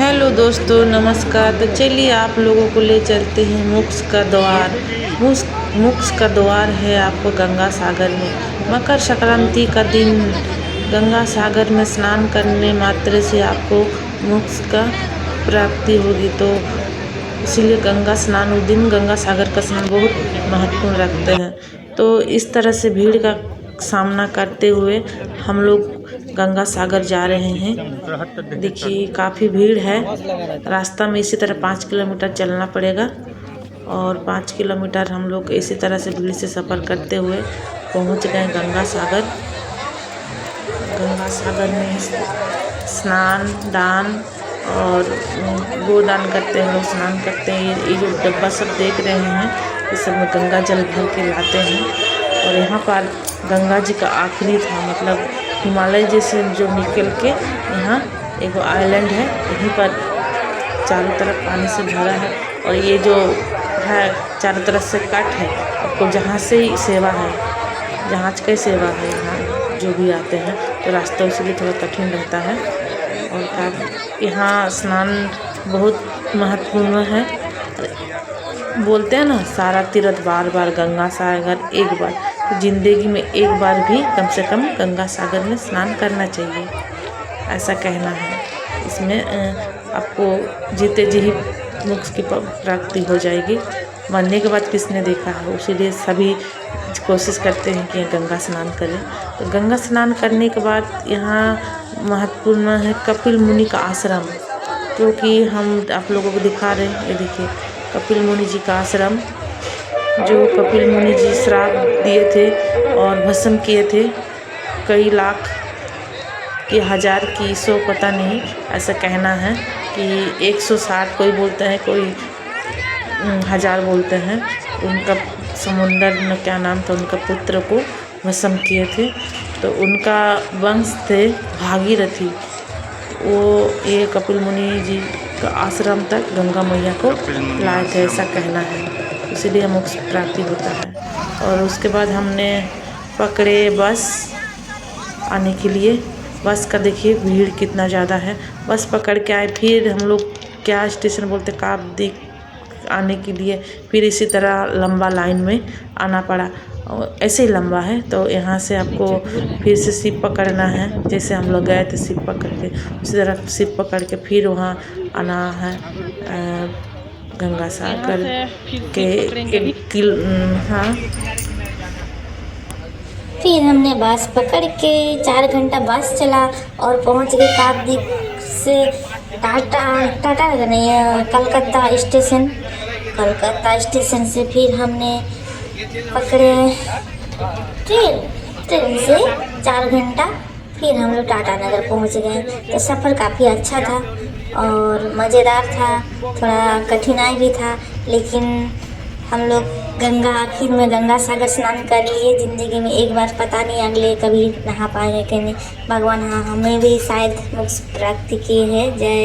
Hello दोस्तों, नमस्कार। तो चलिए आप लोगों को ले चलते हैं मोक्ष का द्वार। मोक्ष का द्वार है आपको गंगा सागर में। मकर संक्रांति का दिन गंगा सागर में स्नान करने मात्र से आपको मोक्ष का प्राप्ति होगी। तो इसीलिए गंगा स्नान उस दिन गंगा सागर का स्नान बहुत महत्वपूर्ण रखते हैं। तो इस तरह से भीड़ का सामना करते हुए हम लोग गंगा सागर जा रहे हैं। देखिए काफ़ी भीड़ है। रास्ता में इसी तरह 5 किलोमीटर चलना पड़ेगा और 5 किलोमीटर हम लोग इसी तरह से भीड़ से सफ़र करते हुए पहुंच गए गंगा सागर। गंगा सागर में स्नान दान और गोदान करते हैं लोग, स्नान करते हैं। ये जो डब्बा सब देख रहे हैं इस सब में गंगा जल भर के लाते हैं। और यहाँ पर गंगा जी का आखिरी था, मतलब हिमालय जैसे जो निकल के यहाँ एक आइलैंड है, यहीं पर चारों तरफ पानी से भरा है। और ये जो है चारों तरफ से कट है, आपको जहाँ से ही सेवा है, जहाज का सेवा है यहाँ जो भी आते हैं। तो रास्ता इसलिए थोड़ा कठिन रहता है। और यहाँ स्नान बहुत महत्वपूर्ण है। बोलते हैं ना, सारा तीर्थ बार बार गंगा सागर एक बार, तो ज़िंदगी में एक बार भी कम से कम गंगा सागर में स्नान करना चाहिए, ऐसा कहना है। इसमें आपको जीते जी ही मोक्ष की प्राप्ति हो जाएगी। मरने के बाद किसने देखा है, इसीलिए सभी कोशिश करते हैं कि गंगा स्नान करें। तो गंगा स्नान करने के बाद यहाँ महत्वपूर्ण है कपिल मुनि का आश्रम, क्योंकि हम आप लोगों को दिखा रहे हैं। ये देखिए कपिल मुनि जी का आश्रम, जो कपिल मुनि जी श्राप दिए थे और भस्म किए थे कई लाख कि 1000 की 100 पता नहीं, ऐसा कहना है कि 160 कोई बोलते हैं, कोई 1000 बोलते हैं। उनका समुंदर में क्या नाम था, उनका पुत्र को भस्म किए थे। तो उनका वंश थे भागीरथी। वो ये कपिल मुनि जी का आश्रम तक गंगा मैया को लाए थे, ऐसा कहना है। इसीलिए मोक्ष प्राप्ति होता है। और उसके बाद हमने पकड़े बस आने के लिए। बस का देखिए भीड़ कितना ज़्यादा है। बस पकड़ के आए, फिर हम लोग क्या स्टेशन बोलते कापदीक आने के लिए, फिर इसी तरह लंबा लाइन में आना पड़ा। और ऐसे ही लंबा है, तो यहाँ से आपको फिर से शिप पकड़ना है। जैसे हम लोग गए थे शिप पकड़ के, उसी तरह शिप पकड़ के फिर वहाँ आना है गंगा सागर के हाँ। फिर हमने बस पकड़ के 4 घंटा बस चला और पहुंच गए कापदीक से टाटा नहीं है, कलकत्ता स्टेशन से फिर हमने पकड़े ट्रेन से 4 घंटा, फिर हम लोग टाटा नगर पहुंच गए। तो सफ़र काफ़ी अच्छा था और मज़ेदार था, थोड़ा कठिनाई भी था, लेकिन हम लोग आखिर में गंगा सागर स्नान कर लिए। ज़िंदगी में एक बार, पता नहीं अगले कभी नहा पाएंगे कि नहीं। भगवान हाँ हमें भी शायद मोक्ष प्राप्ति की है। जय